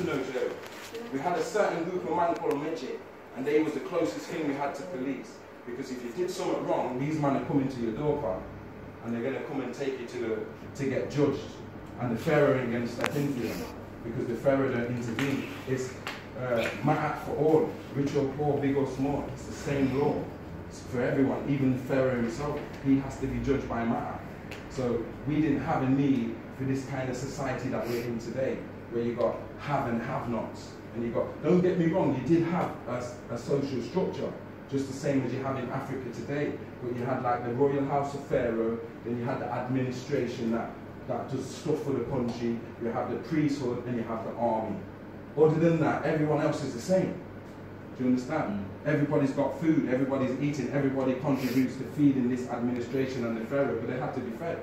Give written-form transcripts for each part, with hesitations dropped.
to know Joe. We had a certain group of men called midget, and they was the closest thing we had to police. Because if you did something wrong, these men are coming to your door park, and they're going to come and take you to get judged. And the Pharaoh ain't going to step into them, because the Pharaoh don't intervene. It's ma'at for all, rich or poor, big or small. It's the same law. It's for everyone, even the Pharaoh himself. He has to be judged by ma'at. So we didn't have a need for this kind of society that we're in today, where you got have and have-nots. And you got, don't get me wrong, you did have a social structure, just the same as you have in Africa today. But you had like the royal house of Pharaoh, then you had the administration that does stuff for the country, you have the priesthood, and you have the army. Other than that, everyone else is the same. Do you understand? Everybody's got food, everybody's eating, everybody contributes to feeding this administration and the Pharaoh, but they have to be fed.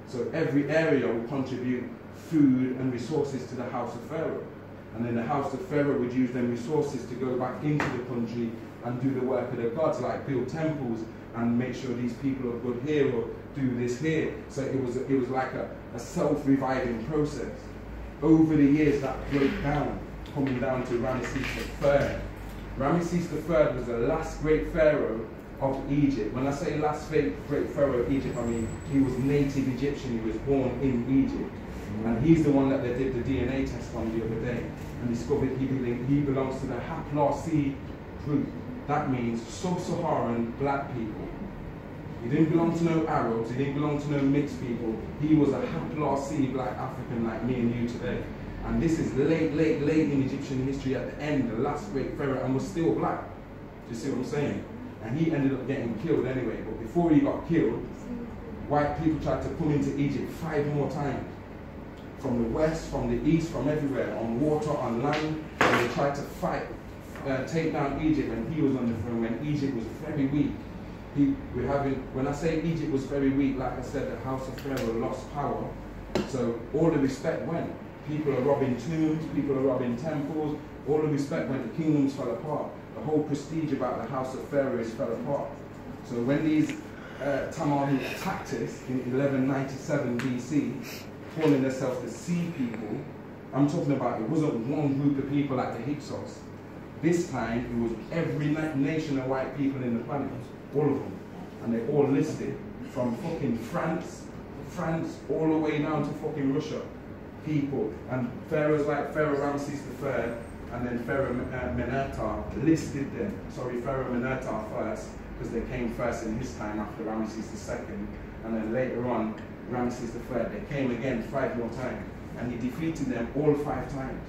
So every area will contribute food and resources to the house of Pharaoh. And then the house of Pharaoh would use them resources to go back into the country and do the work of the gods, like build temples and make sure these people are good here or do this here. So it was like a self-reviving process. Over the years that broke down, coming down to Ramesses III. Ramesses III was the last great pharaoh of Egypt. When I say last great pharaoh of Egypt, I mean he was native Egyptian, he was born in Egypt. And he's the one that they did the DNA test on the other day and discovered he belongs to the Hyksos group. That means sub-Saharan black people. He didn't belong to no Arabs, he didn't belong to no mixed people. He was a Hyksos black African like me and you today. And this is late in Egyptian history at the end, the last great pharaoh, and was still black. Do you see what I'm saying? And he ended up getting killed anyway. But before he got killed, white people tried to come into Egypt 5 more times. From the west, from the east, from everywhere, on water, on land, and they tried to fight, take down Egypt when he was on the throne, when Egypt was very weak. When I say Egypt was very weak, like I said, the house of Pharaoh lost power, so all the respect went. People are robbing tombs, people are robbing temples, all the respect went, the kingdoms fell apart. The whole prestige about the house of Pharaoh fell apart. So when these Tamar attacked us in 1197 BC, calling themselves the sea people, I'm talking about it wasn't one group of people like the Hyksos. This time it was every nation of white people in the planet, all of them. And they all listed from fucking France all the way down to fucking Russia. People. And pharaohs like Pharaoh Ramesses III and then Pharaoh Menartar listed them. Sorry, Pharaoh Menartar first, because they came first in his time after Ramesses II. And then later on, Ramesses III, they came again 5 more times, and he defeated them all 5 times.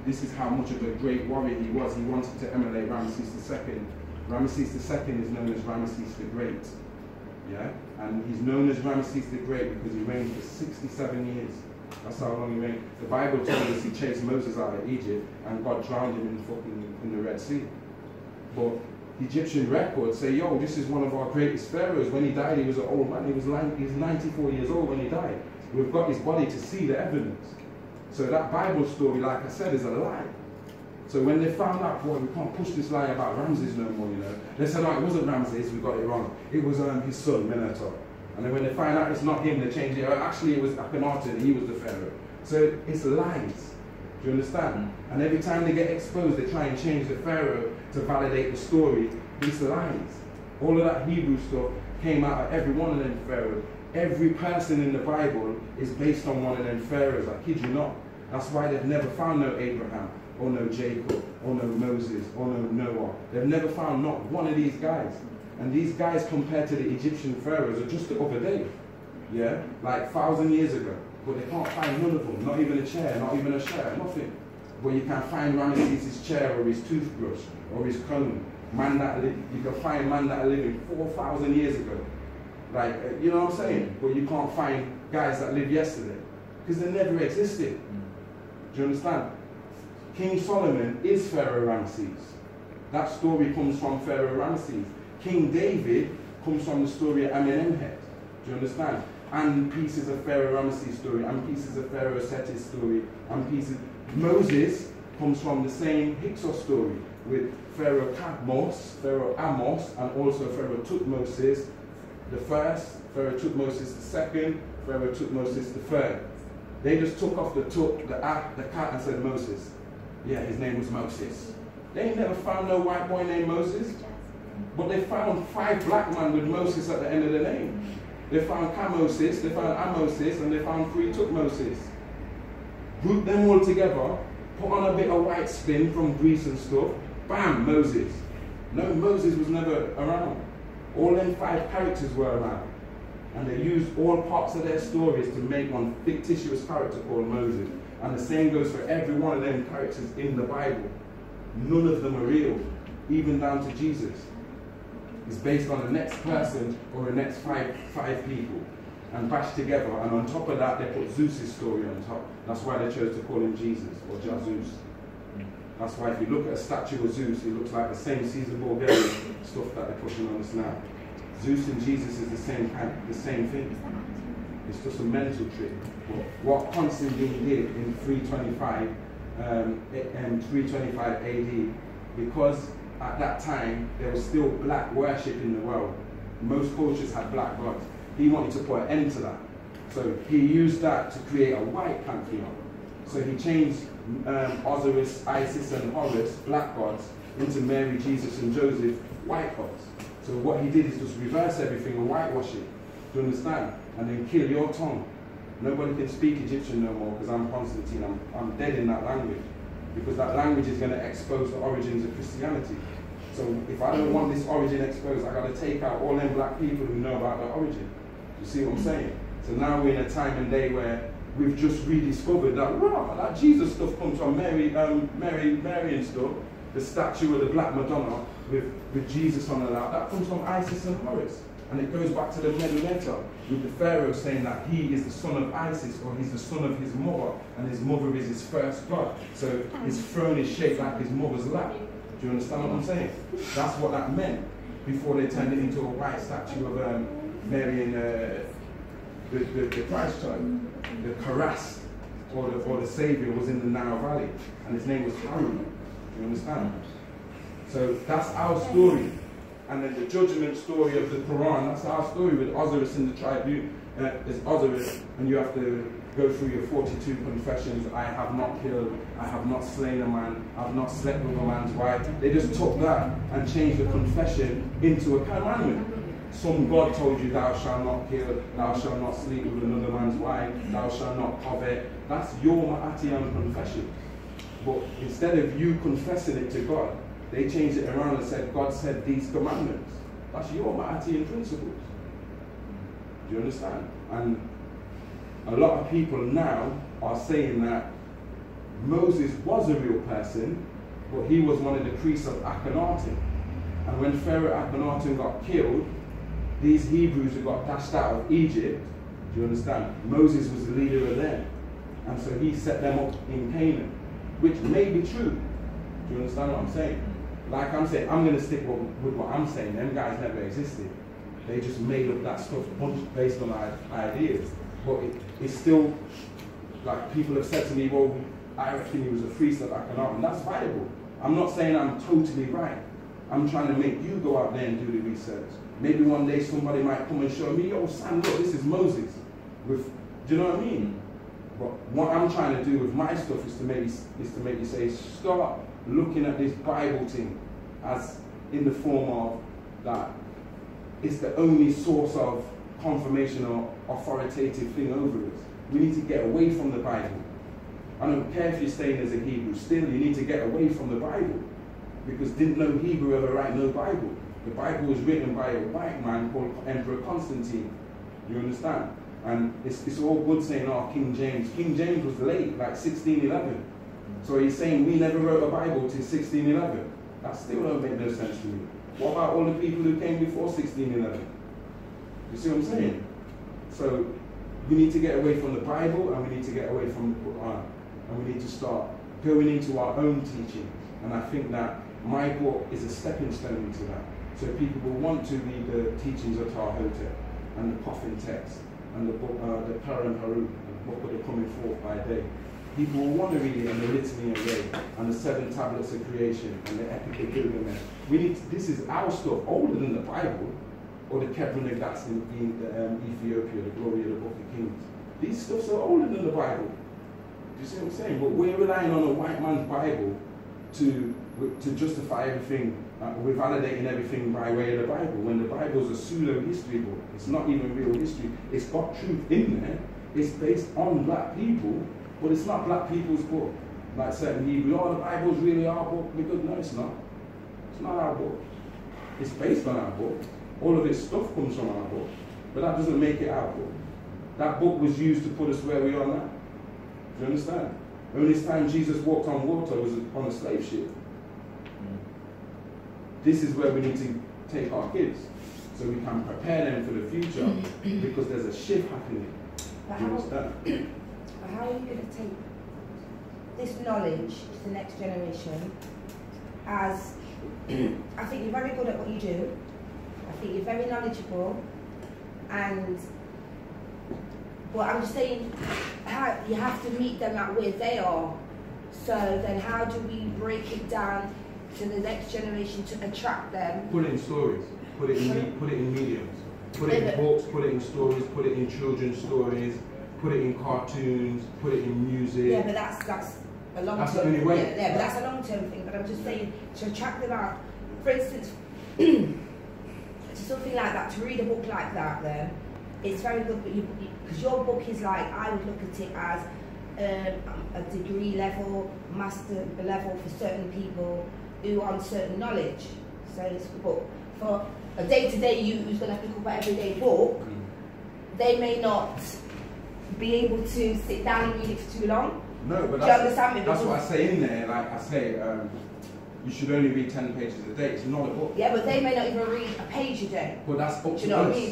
This is how much of a great warrior he was. He wanted to emulate Ramesses II. Ramesses II is known as Ramesses the Great. Yeah? And he's known as Ramesses the Great because he reigned for 67 years. That's how long he reigned. The Bible told us he chased Moses out of Egypt, and God drowned him in the Red Sea. But Egyptian records say, yo, this is one of our greatest pharaohs. When he died, he was an old man. He was 94 years old when he died. We've got his body to see the evidence. So that Bible story, like I said, is a lie. So when they found out, boy, we can't push this lie about Ramses no more, you know. They said, oh, it wasn't Ramses, we got it wrong. It was his son, Menartar. And then when they find out it's not him, they change it. Oh, actually, it was Akhenaten, he was the pharaoh. So it's lies. Do you understand? And every time they get exposed, they try and change the pharaoh to validate the story. It's lies. All of that Hebrew stuff came out of every one of them pharaohs. Every person in the Bible is based on one of them pharaohs. I kid you not. That's why they've never found no Abraham, or no Jacob, or no Moses, or no Noah. They've never found not one of these guys. And these guys, compared to the Egyptian pharaohs, are just the other day. Yeah? Like 1,000 years ago. But they can't find none of them. Not even a chair, not even a chair, nothing. But you can find Ramesses' chair, or his toothbrush, or his comb. You can find man that are living 4,000 years ago. Like, you know what I'm saying? But you can't find guys that lived yesterday. Because they never existed. Do you understand? King Solomon is Pharaoh Ramesses. That story comes from Pharaoh Ramesses. King David comes from the story of Amenemhet. Do you understand? And pieces of Pharaoh Ramesses' story, and pieces of Pharaoh Seti's story, and pieces. Moses comes from the same Hyksos story with Pharaoh Kadmos, Pharaoh Amos, and also Pharaoh Tutmosis the first, Pharaoh Tutmosis the second, Pharaoh Tutmosis the third. They just took off the cat, and said Moses. Yeah, his name was Moses. They ain't never found no white boy named Moses. But they found 5 black men with Moses at the end of the name. They found Kamoses, they found Amoses, and they found 3 Tutmoses. Group them all together, put on a bit of white spin from Greece and stuff, bam, Moses. No, Moses was never around. All them 5 characters were around. And they used all parts of their stories to make one fictitious character called Moses. And the same goes for every one of them characters in the Bible. None of them are real, even down to Jesus. It's based on the next person or the next five people and bashed together. And on top of that, they put Zeus's story on top. That's why they chose to call him Jesus or Jesus. That's why if you look at a statue of Zeus, it looks like the same Caesar Borgia stuff that they're pushing on us now. Zeus and Jesus is the same thing. It's just a mental trick. But what Constantine did in 325 AD, because at that time there was still black worship in the world. Most cultures had black gods. He wanted to put an end to that. So he used that to create a white pantheon. So he changed Osiris, Isis and Horus, black gods, into Mary, Jesus and Joseph, white gods. So what he did is just reverse everything and whitewash it. Do you understand? And then kill your tongue. Nobody can speak Egyptian no more because I'm Constantine. I'm dead in that language. Because that language is going to expose the origins of Christianity. So if I don't want this origin exposed, I've got to take out all them black people who know about the origin. You see what I'm saying? So now we're in a time and day where we've just rediscovered that, wow, that Jesus stuff comes from Mary and stuff. The statue of the Black Madonna with Jesus on the lap, that comes from Isis and Horus. And it goes back to the Meduetta, with the Pharaoh saying that he is the son of Isis, or he's the son of his mother, and his mother is his first god. So his throne is shaped like his mother's lap. Do you understand what I'm saying? That's what that meant before they turned it into a white statue of Mary and the Christ child. The Karas, or the Saviour, was in the Nile Valley, and his name was Harun. You understand? So that's our story. And then the judgment story of the Quran, that's our story with Osiris in the tribune. There's Osiris, and you have to go through your 42 confessions. I have not killed, I have not slain a man, I have not slept with a man's wife. They just took that and changed the confession into a commandment. Some God told you, thou shalt not kill, thou shalt not sleep with another man's wife, thou shalt not covet. That's your Ma'atiyan confession. But instead of you confessing it to God, they changed it around and said, God said these commandments. That's your Ma'atiyan principles. Do you understand? And a lot of people now are saying that Moses was a real person, but he was one of the priests of Akhenaten. And when Pharaoh Akhenaten got killed, these Hebrews who got dashed out of Egypt, do you understand? Moses was the leader of them. And so he set them up in Canaan, which may be true. Do you understand what I'm saying? Like I'm saying, I'm going to stick with what I'm saying. Them guys never existed. They just made up that stuff based on ideas. But it's still, like people have said to me, well, I reckon he was a priest of Akhenaten. That's viable. I'm not saying I'm totally right. I'm trying to make you go out there and do the research. Maybe one day somebody might come and show me, yo, Sam, look, this is Moses. Do you know what I mean? But what I'm trying to do with my stuff is to make you say, start looking at this Bible thing as in the form of that it's the only source of confirmation or authoritative thing over us. We need to get away from the Bible. I don't care if you're staying as a Hebrew, still you need to get away from the Bible. Because didn't no Hebrew ever write no Bible? The Bible was written by a white man called Emperor Constantine. You understand? And it's all good saying, oh, King James. King James was late, like 1611. So he's saying we never wrote a Bible till 1611. That still don't make no sense to me. What about all the people who came before 1611? You see what I'm saying? So we need to get away from the Bible, and we need to get away from the Quran. And we need to start going into our own teaching. And I think that my book is a stepping stone into that. So people will want to read the teachings of Tahotep and the Coffin text and the book, the Param Haru, the book of the coming forth by day. People will want to read it in the Litany of Day and the 7 tablets of creation and the Epic of Gilgamesh. This is our stuff, older than the Bible or the Kebra that's in Ethiopia, the glory of the Book of Kings. These stuffs are older than the Bible. you see what I'm saying? But we're relying on a white man's Bible to justify everything. We're validating everything by way of the Bible, when the Bible's a pseudo-history book. It's not even real history. It's got truth in there. It's based on black people, but it's not black people's book. Like certain Hebrew, oh, the Bible's really our book. Because no, it's not. It's not our book. It's based on our book. All of its stuff comes from our book. But that doesn't make it our book. That book was used to put us where we are now. Do you understand? The only time Jesus walked on water was on a slave ship. This is where we need to take our kids, so we can prepare them for the future, because there's a shift happening. But how are you going to take this knowledge to the next generation? As I think you're very good at what you do. I think you're very knowledgeable, but I'm just saying, how you have to meet them at where they are. So then, how do we break it down to the next generation to attract them? Put it in stories. Put it in mediums. Put it in books. Put it in stories. Put it in children's stories. Put it in cartoons. Put it in music. Yeah, but that's a long term. That's the only way. Yeah, but that's a long term thing. But I'm just saying, to attract them out. For instance, to something like that, to read a book like that, then it's very good. But because your book is like, I would look at it as a degree level, master level for certain people who want certain knowledge. So it's a book. For a day-to-day you who's going to pick up an everyday book, they may not be able to sit down and read it for too long. No, but that's what I say in there. Like I say, you should only read 10 pages a day. It's not a book. Yeah, but they may not even read a page a day. But that's up to us. Do you know what I mean?